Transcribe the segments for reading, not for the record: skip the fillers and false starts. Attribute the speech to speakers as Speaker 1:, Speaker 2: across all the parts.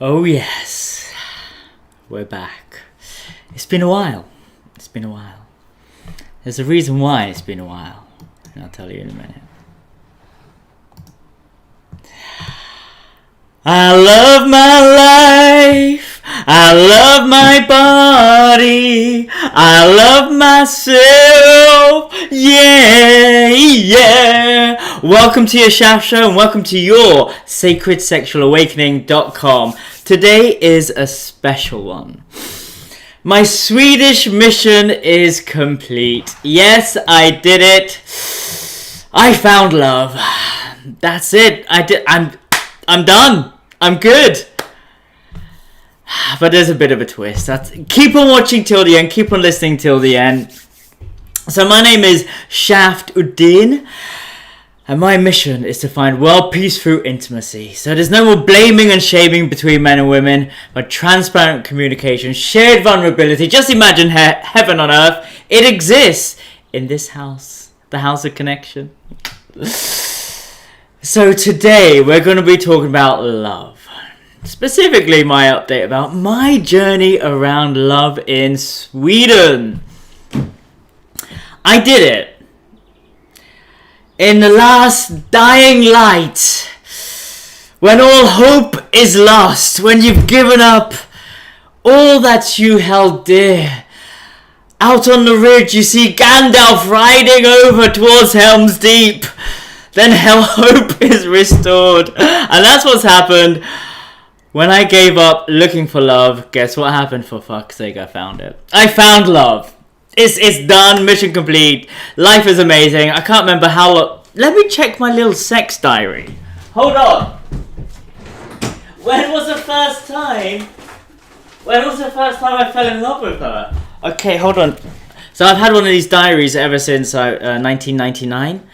Speaker 1: Oh yes, we're back. It's been a while. There's a reason why it's been a while, and I'll tell you in a minute. I love my life. I love my body. I love myself. Yeah. Welcome to your Shaft Show and welcome to your sacredsexualawakening.com. Today is a special one. My Swedish mission is complete. Yes, I did it. I found love. That's it. I'm done. I'm good. But there's a bit of a twist. Keep on watching till the end. Keep on listening till the end. So my name is Shaft Uddin. And my mission is to find world peace through intimacy. So there's no more blaming and shaming between men and women, but transparent communication, shared vulnerability. Just imagine heaven on earth. It exists in this house. The house of connection. So today we're going to be talking about love. Specifically my update about my journey around love in Sweden. I did it. In the last dying light, when all hope is lost, when you've given up all that you held dear. Out on the ridge you see Gandalf riding over towards Helm's Deep. Then hope is restored. And that's what's happened. When I gave up looking for love, guess what happened? For fuck's sake, I found it. I found love. It's done. Mission complete. Life is amazing. I can't remember how long. Let me check my little sex diary. Hold on. When was the first time I fell in love with her? Okay, hold on. So I've had one of these diaries ever since 1999.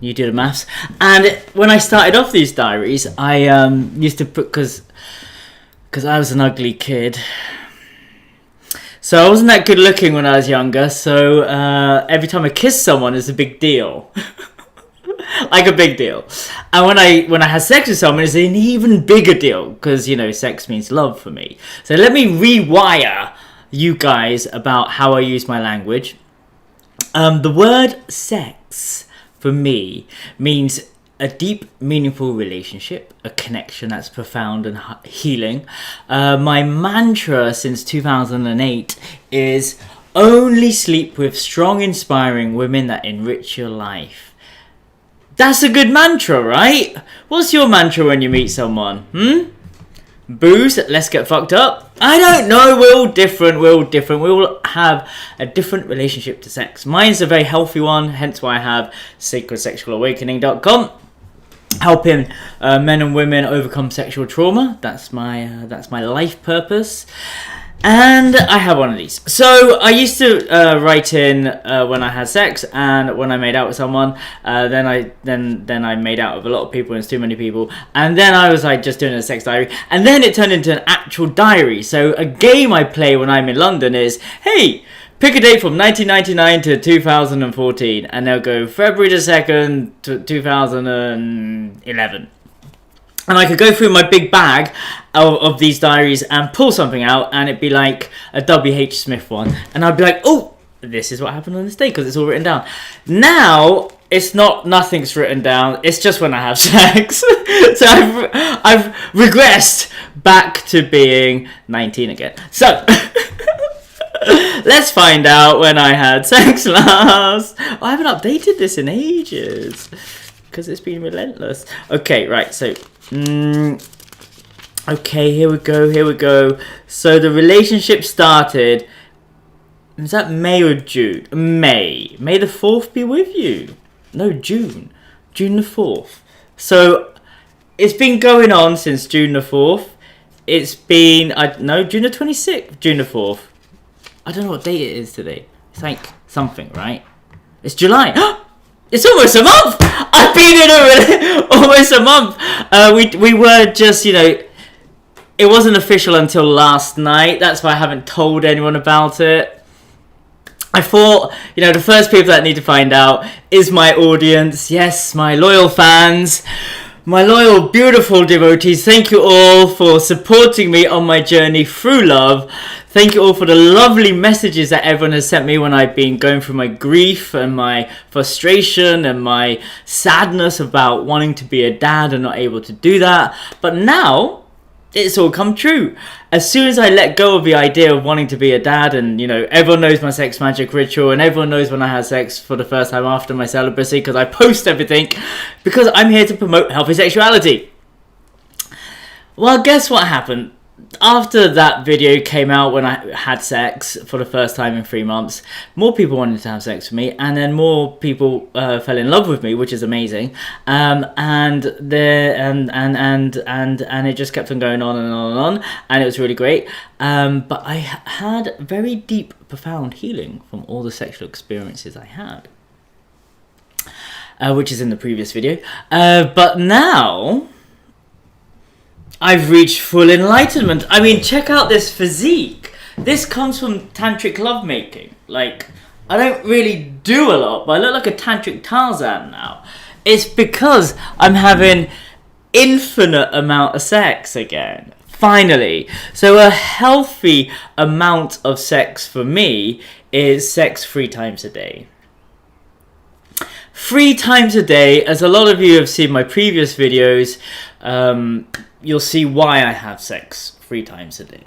Speaker 1: You do the maths. And when I started off these diaries, I used to put, because I was an ugly kid. So I wasn't that good looking when I was younger. So every time I kissed someone, it's a big deal. Like a big deal. And when I had sex with someone, it's an even bigger deal. Because, you know, sex means love for me. So let me rewire you guys about how I use my language. The word sex, for me, means a deep, meaningful relationship, a connection that's profound and healing. My mantra since 2008 is only sleep with strong, inspiring women that enrich your life. That's a good mantra, right? What's your mantra when you meet someone? Booze, let's get fucked up? I don't know, we're all different. We all have a different relationship to sex. Mine's a very healthy one, hence why I have sacredsexualawakening.com. Helping men and women overcome sexual trauma. That's my life purpose. And I have one of these. So I used to write in when I had sex and when I made out with someone. Then I made out with a lot of people and it's too many people. And then I was like just doing a sex diary. And then it turned into an actual diary. So a game I play when I'm in London is, hey, pick a date from 1999 to 2014. And they'll go February the 2nd to 2011. And I could go through my big bag of these diaries and pull something out, and it'd be like a W.H. Smith one. And I'd be like, oh, this is what happened on this day, because it's all written down. Now, it's nothing's written down. It's just when I have sex. So I've regressed back to being 19 again. So, let's find out when I had sex last. Oh, I haven't updated this in ages, because it's been relentless. Okay, right, so... okay, here we go. So the relationship started. Is that May or June? May the 4th be with you? No, June the 4th. So it's been going on since June the 4th. It's been June the 26th, June the 4th. I don't know what date it is today. It's like something, right? It's July. It's almost a month. I've been in almost a month. We were just, it wasn't official until last night. That's why I haven't told anyone about it. I thought, the first people that need to find out is my audience. Yes, my loyal fans. My loyal, beautiful devotees, thank you all for supporting me on my journey through love. Thank you all for the lovely messages that everyone has sent me when I've been going through my grief and my frustration and my sadness about wanting to be a dad and not able to do that. But now, it's all come true. As soon as I let go of the idea of wanting to be a dad, and everyone knows my sex magic ritual, and everyone knows when I had sex for the first time after my celibacy, because I post everything, because I'm here to promote healthy sexuality. Well, guess what happened? After that video came out when I had sex for the first time in 3 months, more people wanted to have sex with me, and then more people fell in love with me, which is amazing. And it just kept on going on and on and on, and it was really great. But I had very deep, profound healing from all the sexual experiences I had, which is in the previous video. But now I've reached full enlightenment. I mean, check out this physique. This comes from Tantric lovemaking. Like, I don't really do a lot, but I look like a Tantric Tarzan now. It's because I'm having infinite amount of sex again. Finally. So a healthy amount of sex for me is sex 3 times a day. 3 times a day. As a lot of you have seen my previous videos, you'll see why I have sex 3 times a day.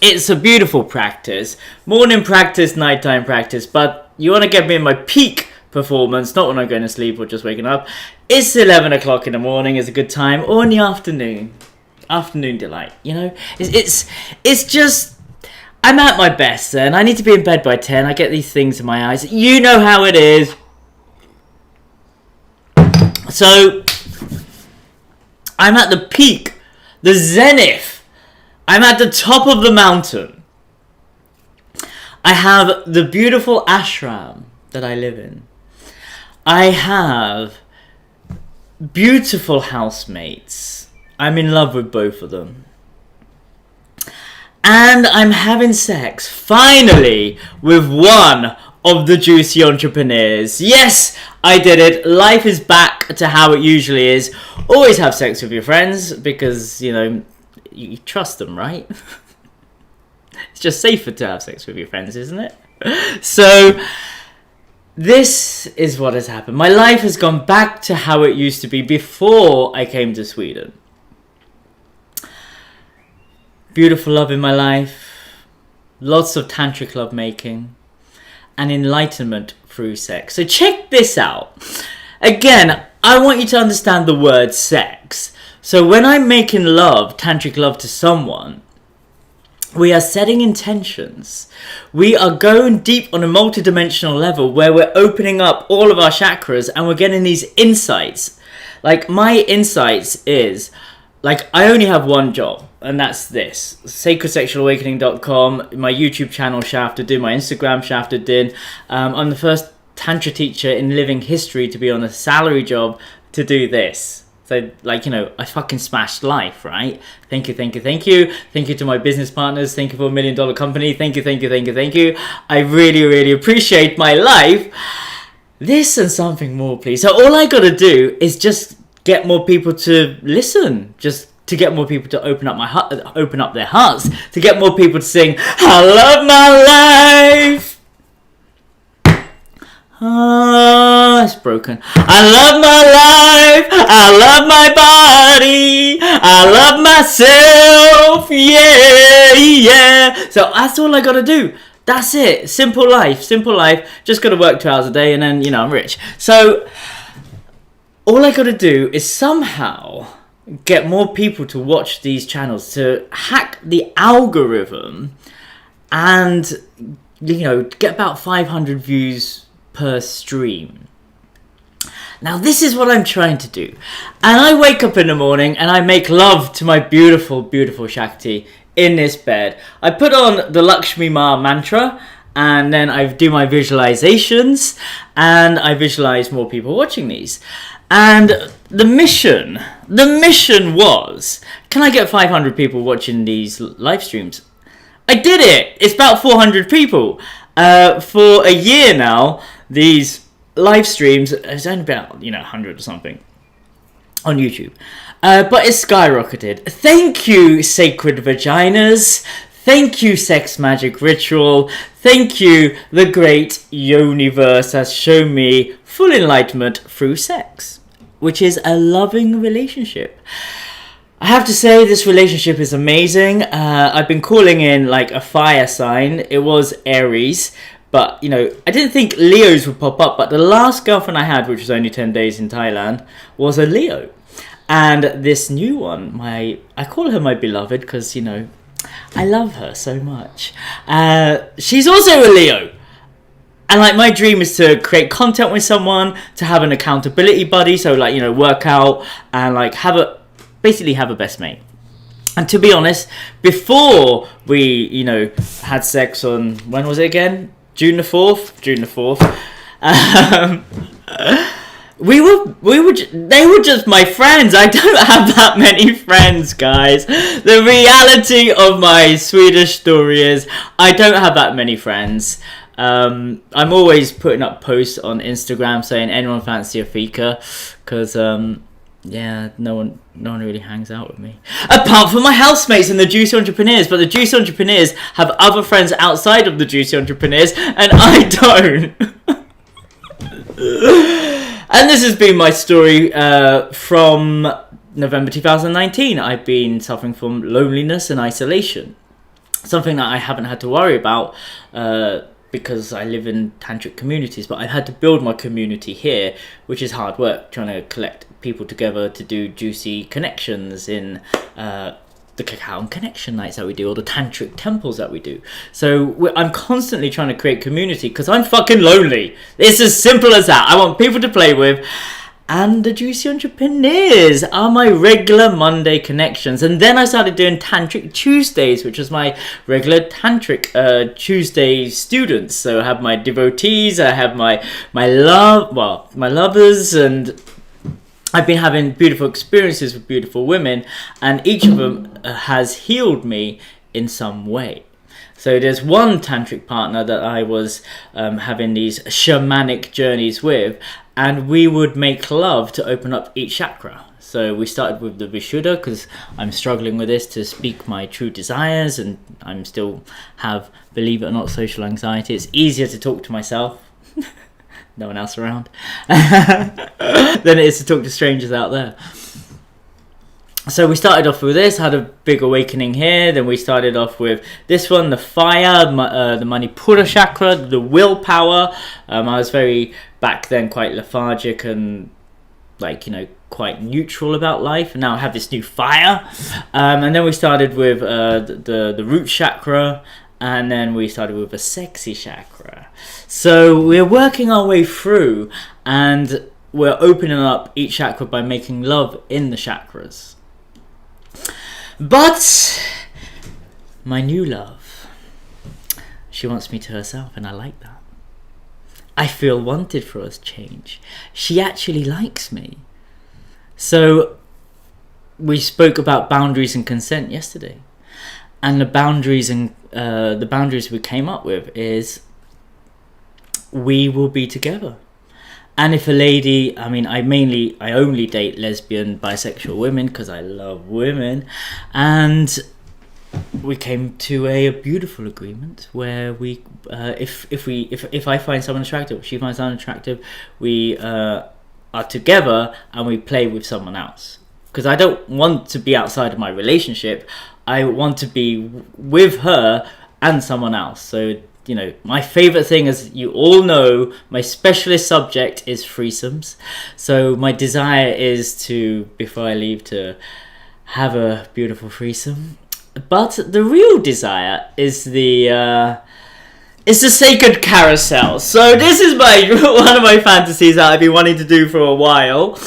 Speaker 1: It's a beautiful practice. Morning practice, nighttime practice. But you want to get me in my peak performance, not when I'm going to sleep or just waking up. It's 11 o'clock in the morning is a good time, or in the afternoon. Afternoon delight, It's just, I'm at my best then. I need to be in bed by 10. I get these things in my eyes. You know how it is. So, I'm at the peak. The zenith. I'm at the top of the mountain. I have the beautiful ashram that I live in. I have beautiful housemates. I'm in love with both of them. And I'm having sex, finally, with one of the juicy entrepreneurs. Yes, I did it. Life is back to how it usually is. Always have sex with your friends because, you trust them, right? It's just safer to have sex with your friends, isn't it? So, this is what has happened. My life has gone back to how it used to be before I came to Sweden. Beautiful love in my life. Lots of tantric love making. And enlightenment through sex. So check this out. Again, I want you to understand the word sex. So when I'm making love, tantric love to someone, we are setting intentions. We are going deep on a multidimensional level where we're opening up all of our chakras and we're getting these insights. Like my insights is, I only have one job, and that's this. SacredSexualAwakening.com, my YouTube channel, Shaft Uddin, my Instagram, Shaft Uddin. I'm the first Tantra teacher in living history to be on a salary job to do this. So, I fucking smashed life, right? Thank you, thank you, thank you. Thank you to my business partners. Thank you for $1 million company. Thank you, thank you, thank you, thank you. I really, really appreciate my life. This and something more, please. So all I gotta do is just get more people to listen, just to get more people to open up their hearts, to get more people to sing, I love my life. Oh, it's broken. I love my life. I love my body. I love myself. Yeah, yeah. So that's all I gotta do. That's it. Simple life. Simple life. Just gotta work 2 hours a day and then, I'm rich. So all I gotta do is somehow get more people to watch these channels, to hack the algorithm and, get about 500 views per stream. Now this is what I'm trying to do. And I wake up in the morning and I make love to my beautiful, beautiful Shakti in this bed. I put on the Lakshmi Ma mantra and then I do my visualizations and I visualize more people watching these. And the mission was, can I get 500 people watching these live streams? I did it! It's about 400 people. For a year now, these live streams, it's only about, 100 or something. on YouTube. But it's skyrocketed. Thank you, Sacred Vaginas. Thank you, Sex Magic Ritual. Thank you, the great Universe has shown me full enlightenment through sex, which is a loving relationship. I have to say, this relationship is amazing. I've been calling in like a fire sign. It was Aries, but you know, I didn't think Leos would pop up. But the last girlfriend I had, which was only 10 days in Thailand, was a Leo. And this new one, I call her my beloved because, you know, I love her so much. She's also a Leo. And like, my dream is to create content with someone, to have an accountability buddy. So like, you know, work out and like basically have a best mate. And to be honest, before we, you know, had sex on, when was it again? June the 4th. They were just my friends. I don't have that many friends, guys. The reality of my Swedish story is I don't have that many friends. I'm always putting up posts on Instagram saying anyone fancy a fika, because yeah, no one really hangs out with me. Apart from my housemates and the Juicy Entrepreneurs, but the Juicy Entrepreneurs have other friends outside of the Juicy Entrepreneurs, and I don't. And this has been my story from November 2019. I've been suffering from loneliness and isolation. Something that I haven't had to worry about because I live in tantric communities, but I've had to build my community here, which is hard work, trying to collect people together to do juicy connections in the cacao and connection nights that we do, or the tantric temples that we do. So I'm constantly trying to create community because I'm fucking lonely. It's as simple as that. I want people to play with. And the Juicy Entrepreneurs are my regular Monday connections. And then I started doing Tantric Tuesdays, which was my regular Tantric Tuesday students. So I have my devotees, I have my lovers, and I've been having beautiful experiences with beautiful women, and each of them has healed me in some way. So there's one tantric partner that I was having these shamanic journeys with, and we would make love to open up each chakra. So we started with the Vishuddha, because I'm struggling with this, to speak my true desires, and I'm still have, believe it or not, social anxiety. It's easier to talk to myself. No one else around. Than it is to talk to strangers out there. So we started off with this, had a big awakening here. Then we started off with this one, the fire, the Manipura chakra, the willpower. I was back then quite lethargic and like, you know, quite neutral about life. And now I have this new fire. And then we started with the root chakra. And then we started with a sexy chakra. So we're working our way through, and we're opening up each chakra by making love in the chakras. But my new love, she wants me to herself, and I like that. I feel wanted for us change. She actually likes me. So we spoke about boundaries and consent yesterday. And the boundaries we came up with is we will be together. And if a lady, I mean, I only date lesbian, bisexual women because I love women, and we came to a beautiful agreement where we, if I find someone attractive, she finds someone attractive, we are together and we play with someone else. Because I don't want to be outside of my relationship. I want to be with her and someone else. So, you know, my favorite thing, as you all know, my specialist subject is threesomes. So my desire is to, before I leave, to have a beautiful threesome. But the real desire is the sacred carousel. So this is one of my fantasies that I've been wanting to do for a while.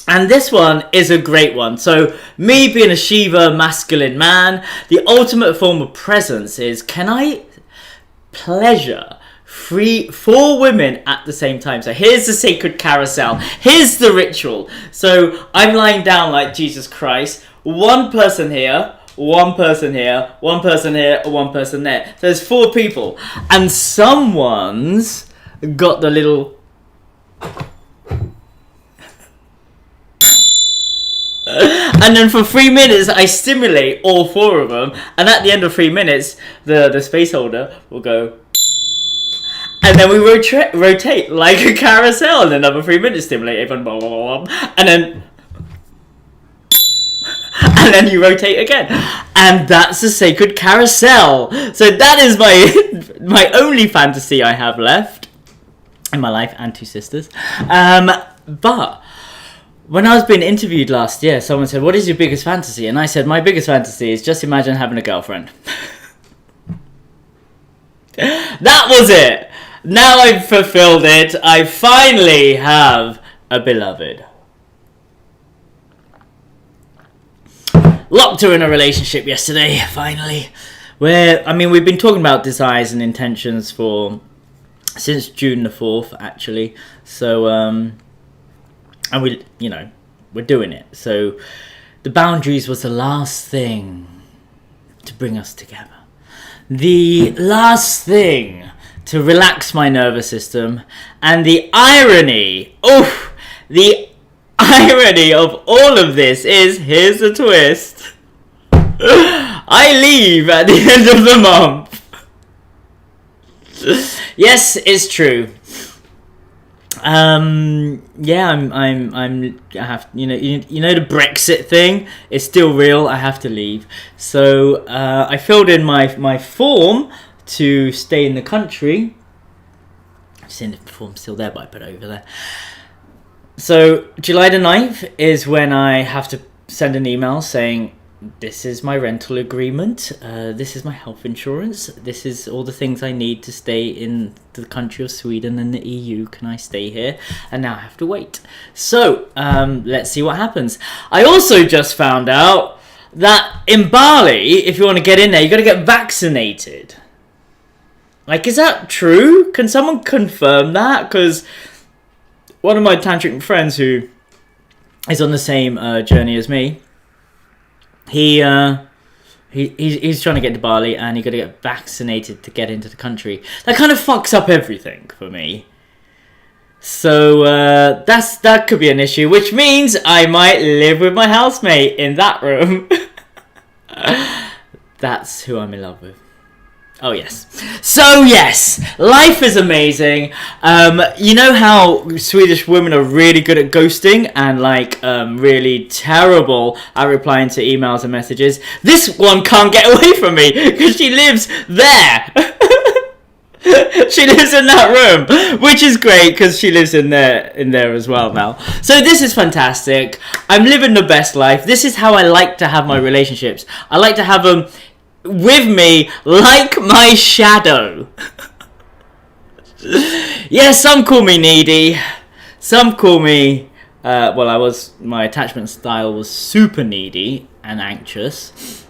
Speaker 1: And this one is a great one. So me being a Shiva masculine man, the ultimate form of presence is, can I pleasure four women at the same time? So here's the sacred carousel. Here's the ritual. So I'm lying down like Jesus Christ. One person here, one person here, one person here, one person there. So there's four people. And someone's got the little... And then for 3 minutes, I stimulate all 4 of them. And at the end of 3 minutes, the space holder will go. And then we rotate like a carousel. And another 3 minutes, stimulate everyone, blah, blah, blah, blah. And then you rotate again. And that's a sacred carousel. So that is my only fantasy I have left in my life, and 2 sisters. But when I was being interviewed last year, someone said, what is your biggest fantasy? And I said, my biggest fantasy is just imagine having a girlfriend. That was it. Now I've fulfilled it. I finally have a beloved. Locked her in a relationship yesterday, finally. We've been talking about desires and intentions since June the 4th, actually. So, and we're doing it. So, the boundaries was the last thing to bring us together. The last thing to relax my nervous system. And the irony of all of this is, here's the twist. I leave at the end of the month. Yes, it's true. I have, you know the Brexit thing is still real. I have to leave. So I filled in my form to stay in the country. I'm seeing if the form's still there, but I put it over there. So July the 9th is when I have to send an email saying, this is my rental agreement, this is my health insurance, this is all the things I need to stay in the country of Sweden and the EU. Can I stay here? And now I have to wait. So let's see what happens. I also just found out that in Bali, if you want to get in there, you got to get vaccinated. Like, is that true? Can someone confirm that? Because one of my tantric friends who is on the same journey as me, he's trying to get to Bali, and you got to get vaccinated to get into the country. That kind of fucks up everything for me. So that could be an issue, which means I might live with my housemate in that room. That's who I'm in love with. Oh yes. So yes, life is amazing. You know how Swedish women are really good at ghosting and really terrible at replying to emails and messages? This one can't get away from me because she lives there. She lives in that room, which is great because she lives in there as well now. So this is fantastic. I'm living the best life. This is how I like to have my relationships. I like to have them with me like my shadow. Yeah, some call me needy. Some call me my attachment style was super needy and anxious.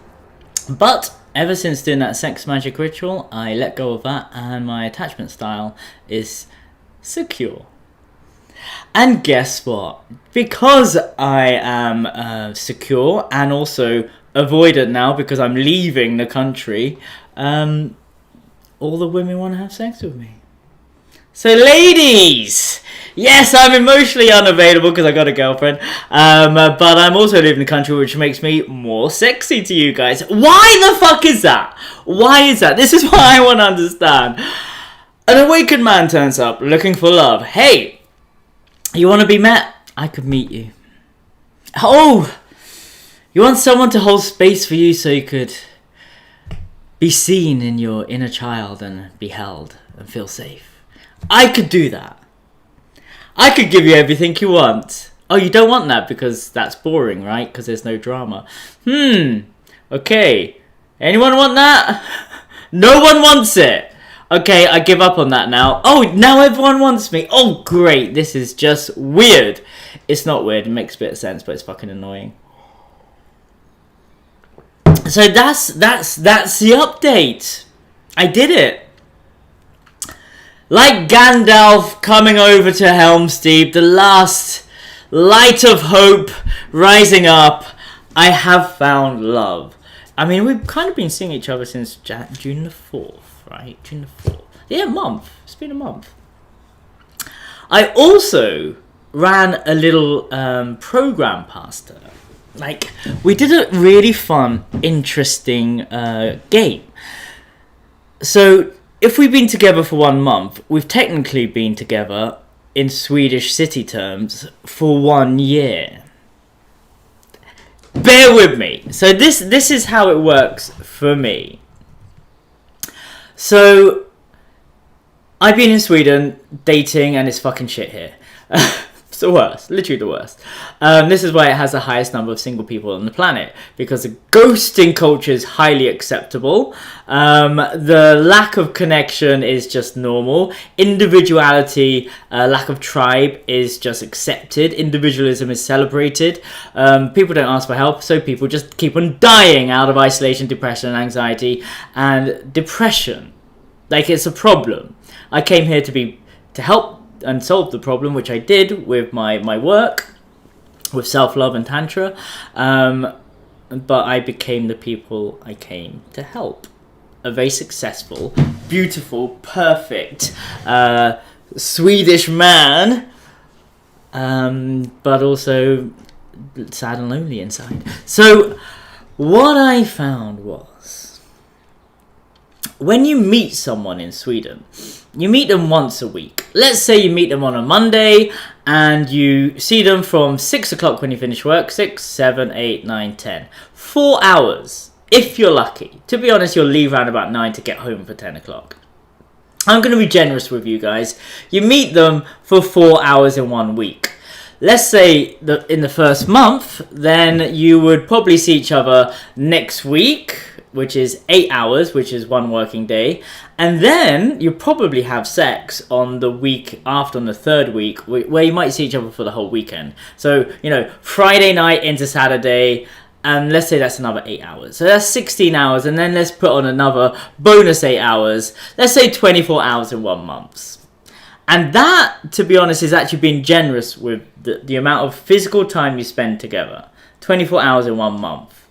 Speaker 1: But ever since doing that sex magic ritual, I let go of that, and my attachment style is secure. And guess what? Because I am secure and also avoidant now because I'm leaving the country, all the women want to have sex with me. So ladies, yes, I'm emotionally unavailable because I got a girlfriend, but I'm also leaving the country, which makes me more sexy to you guys. Why the fuck is that? Why is that? This is what I want to understand. An awakened man turns up looking for love. Hey, you want to be met? I could meet you. Oh, you want someone to hold space for you so you could be seen in your inner child and be held and feel safe. I could do that. I could give you everything you want. Oh, you don't want that because that's boring, right? Because there's no drama. Okay. Anyone want that? No one wants it. Okay, I give up on that now. Oh, now everyone wants me. Oh, great. This is just weird. It's not weird. It makes a bit of sense, but it's fucking annoying. So that's the update. I did it. Like Gandalf coming over to Helm's Deep, the last light of hope rising up, I have found love. I mean, we've kind of been seeing each other since June the 4th, right? June the 4th. Yeah, a month. It's been a month. I also ran a little program past her. like, we did a really fun, interesting game. So, if we've been together for 1 month, we've technically been together, in Swedish city terms, for 1 year. Bear with me. So this is how it works for me. So, I've been in Sweden dating, and it's fucking shit here. It's the worst, literally the worst. This is why it has the highest number of single people on the planet, because the ghosting culture is highly acceptable. The lack of connection is just normal. Individuality, lack of tribe is just accepted. Individualism is celebrated. People don't ask for help, so people just keep on dying out of isolation, depression, and anxiety. And depression, like, it's a problem. I came here to help and solve the problem, which I did with my work, with self-love and Tantra, but I became the people I came to help. A very successful, beautiful, perfect Swedish man, but also sad and lonely inside. So what I found was, when you meet someone in Sweden, you meet them once a week. Let's say you meet them on a Monday and you see them from 6 o'clock when you finish work. 6, 7, 8, 9, 10. 4 hours, if you're lucky. To be honest, you'll leave around about 9 to get home for 10 o'clock. I'm going to be generous with you guys. You meet them for 4 hours in 1 week. Let's say that in the first month, then you would probably see each other next week, which is 8 hours, which is 1 working day. And then you probably have sex on the week after, on the 3rd week, where you might see each other for the whole weekend. So, Friday night into Saturday, and let's say that's another 8 hours. So that's 16 hours, and then let's put on another bonus 8 hours. Let's say 24 hours in 1 month. And that, to be honest, is actually being generous with the amount of physical time you spend together. 24 hours in 1 month.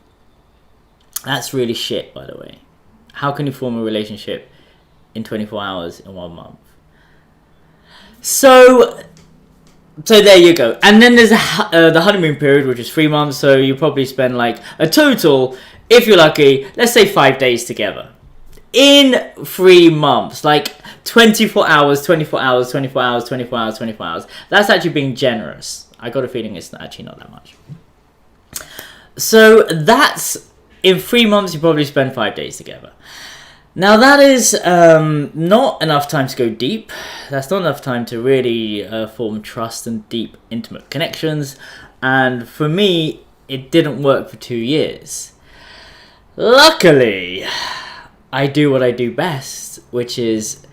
Speaker 1: That's really shit, by the way. How can you form a relationship in 24 hours in 1 month? So there you go. And then there's the honeymoon period, which is 3 months. So you probably spend like a total, if you're lucky, let's say 5 days together. In 3 months, like 24 hours, 24 hours, 24 hours, 24 hours, 24 hours. That's actually being generous. I got a feeling it's actually not that much. So that's, in 3 months, you probably spend 5 days together. Now that is not enough time to go deep. That's not enough time to really form trust and deep, intimate connections. And for me, it didn't work for 2 years. Luckily, I do what I do best, which is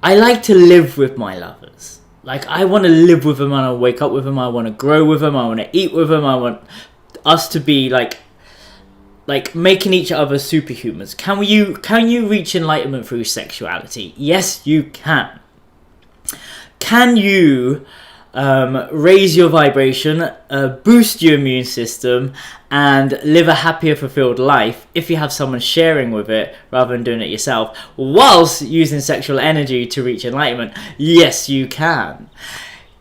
Speaker 1: I like to live with my lovers. Like, I want to live with them, I want to wake up with them, I want to grow with them, I want to eat with them, I want us to be like making each other superhumans. Can you reach enlightenment through sexuality? Yes, you can. Can you raise your vibration, boost your immune system, and live a happier, fulfilled life if you have someone sharing with it rather than doing it yourself, whilst using sexual energy to reach enlightenment? Yes, you can.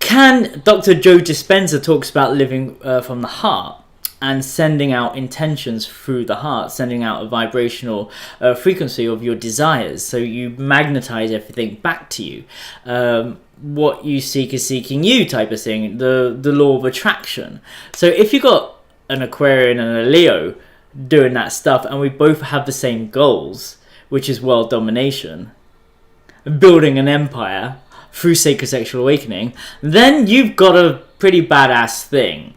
Speaker 1: Dr. Joe Dispenza talks about living from the heart and sending out intentions through the heart, sending out a vibrational frequency of your desires, so you magnetize everything back to you. What you seek is seeking you, type of thing, the law of attraction. So if you got an Aquarian and a Leo doing that stuff, and we both have the same goals, which is world domination, building an empire through sacred sexual awakening, then you've got a pretty badass thing.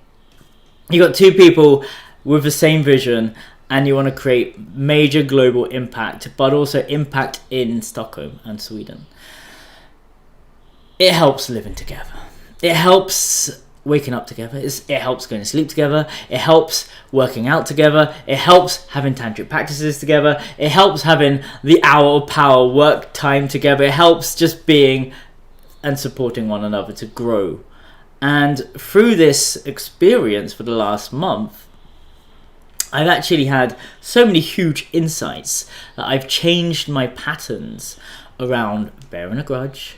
Speaker 1: You got 2 people with the same vision, and you want to create major global impact, but also impact in Stockholm and Sweden. It helps living together. It helps waking up together. It helps going to sleep together. It helps working out together. It helps having tantric practices together. It helps having the hour of power work time together. It helps just being and supporting one another to grow. And through this experience for the last month, I've actually had so many huge insights that I've changed my patterns around bearing a grudge,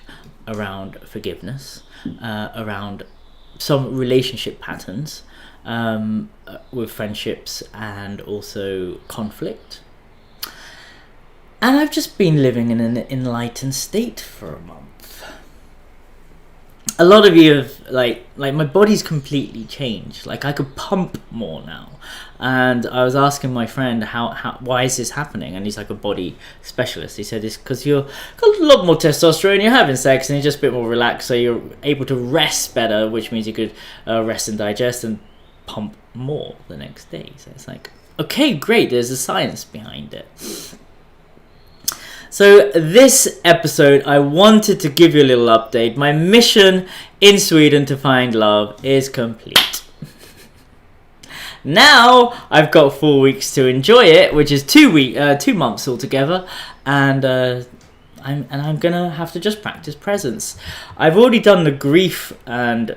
Speaker 1: around forgiveness, around some relationship patterns, with friendships and also conflict. And I've just been living in an enlightened state for a month. A lot of you have, like my body's completely changed. Like, I could pump more now. And I was asking my friend, why is this happening? And he's like a body specialist. He said it's because you're got a lot more testosterone, you're having sex, and you're just a bit more relaxed, so you're able to rest better, which means you could rest and digest and pump more the next day. So it's like, okay, great, there's a science behind it. So this episode, I wanted to give you a little update. My mission in Sweden to find love is complete. Now I've got 4 weeks to enjoy it, which is 2 months altogether, and I'm gonna have to just practice presence. I've already done the grief and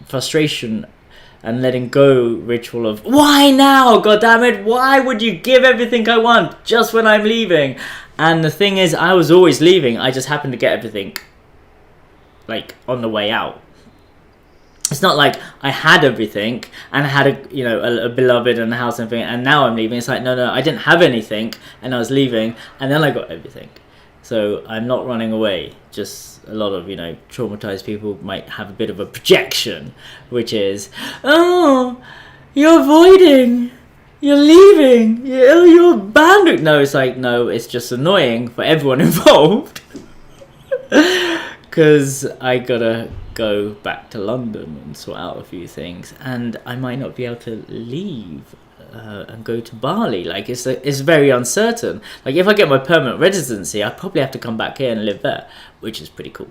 Speaker 1: frustration and letting go ritual of why now, god damn it, why would you give everything I want just when I'm leaving? And the thing is, I was always leaving, I just happened to get everything like on the way out. It's not like I had everything and I had a beloved and a house and everything, and now I'm leaving. It's like, no, I didn't have anything and I was leaving and then I got everything. So I'm not running away. Just a lot of, traumatized people might have a bit of a projection, which is, oh, you're avoiding, you're leaving, you're abandoning. No, it's like, no, it's just annoying for everyone involved. Because I gotta go back to London and sort out a few things, and I might not be able to leave and go to Bali. Like, it's very uncertain. Like, if I get my permanent residency, I probably have to come back here and live there, which is pretty cool.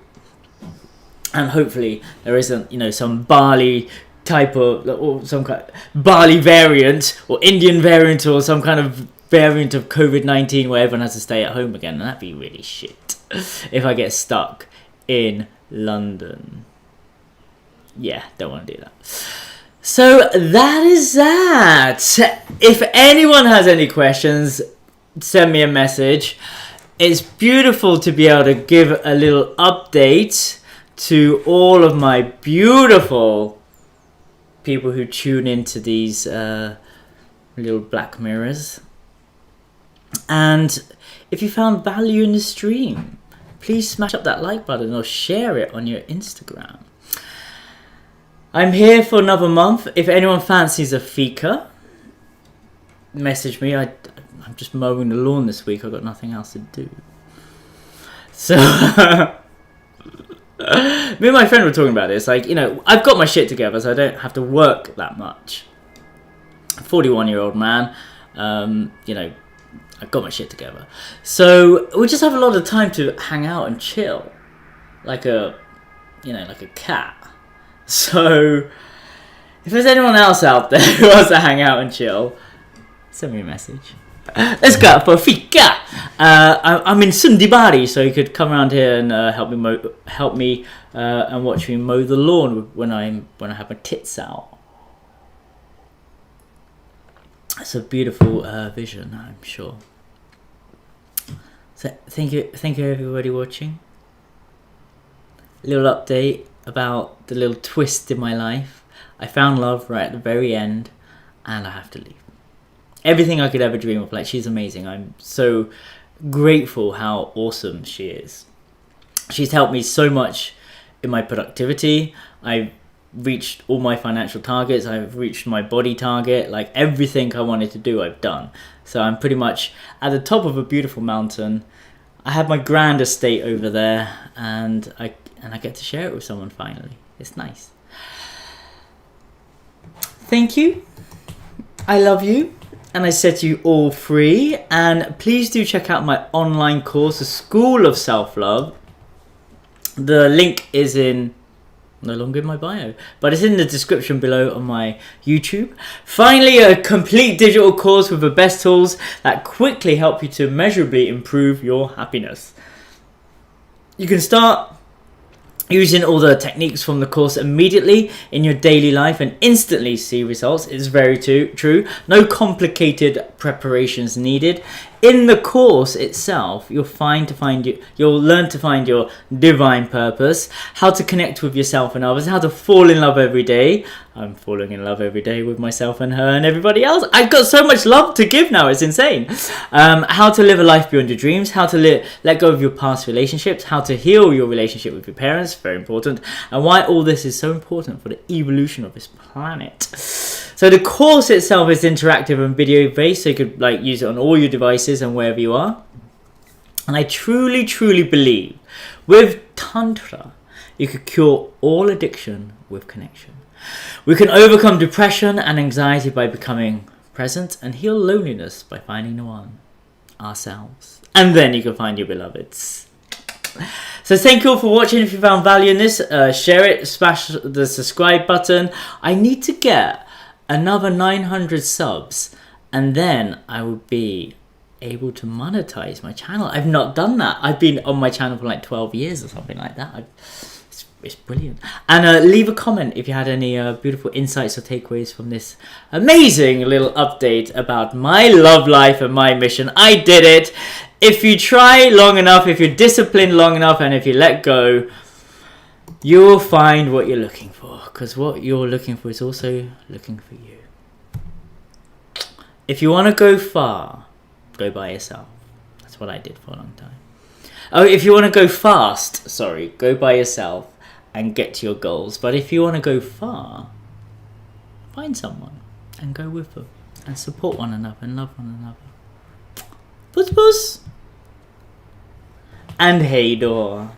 Speaker 1: And hopefully there isn't, some Bali type of, or some kind of Bali variant or Indian variant or some kind of variant of COVID-19 where everyone has to stay at home again, and that'd be really shit if I get stuck in London. Yeah, don't want to do that. So that is that. If anyone has any questions, send me a message. It's beautiful to be able to give a little update to all of my beautiful people who tune into these little black mirrors. And if you found value in the stream, please smash up that like button or share it on your Instagram. I'm here for another month. If anyone fancies a fika, message me. I'm just mowing the lawn this week. I've got nothing else to do. So, me and my friend were talking about this. Like, I've got my shit together, so I don't have to work that much. 41-year-old man, I've got my shit together. So, we just have a lot of time to hang out and chill. Like a cat. So, if there's anyone else out there who wants to hang out and chill, send me a message. Let's go out for a fika. I'm in Sundibari, so you could come around here and help me and watch me mow the lawn when I have my tits out. It's a beautiful vision, I'm sure. So thank you everybody watching. Little update about the little twist in my life. I found love right at the very end, and I have to leave. Everything I could ever dream of. Like, she's amazing. I'm so grateful how awesome she is. She's helped me so much in my productivity. I've reached all my financial targets. I've reached my body target. Like, everything I wanted to do, I've done. So I'm pretty much at the top of a beautiful mountain. I have my grand estate over there, and I get to share it with someone finally. It's nice. Thank you. I love you. And I set you all free. And please do check out my online course, The School of Self-Love. The link is no longer in my bio, but it's in the description below on my YouTube. Finally, a complete digital course with the best tools that quickly help you to measurably improve your happiness. You can start using all the techniques from the course immediately in your daily life and instantly see results. It's very true. No complicated preparations needed. In the course itself, you'll learn to find your divine purpose, how to connect with yourself and others, how to fall in love every day. I'm falling in love every day with myself and her and everybody else. I've got so much love to give now, it's insane. How to live a life beyond your dreams, how to let go of your past relationships, how to heal your relationship with your parents, very important, and why all this is so important for the evolution of this planet. So the course itself is interactive and video based, so you could use it on all your devices and wherever you are. And I truly, truly believe with Tantra, you could cure all addiction with connection. We can overcome depression and anxiety by becoming present, and heal loneliness by finding the one, ourselves. And then you can find your beloveds. So thank you all for watching. If you found value in this, share it, smash the subscribe button. I need to get another 900 subs, and then I will be able to monetize my channel. I've not done that. I've been on my channel for like 12 years or something like that. It's brilliant. And leave a comment if you had any beautiful insights or takeaways from this amazing little update about my love life and my mission. I did it. If you try long enough, if you're disciplined long enough, and if you let go, you'll find what you're looking for. Because what you're looking for is also looking for you. If you want to go far, go by yourself. That's what I did for a long time. Oh, if you want to go fast, go by yourself and get to your goals. But if you want to go far, find someone and go with them and support one another and love one another. Puss puss. And hey door.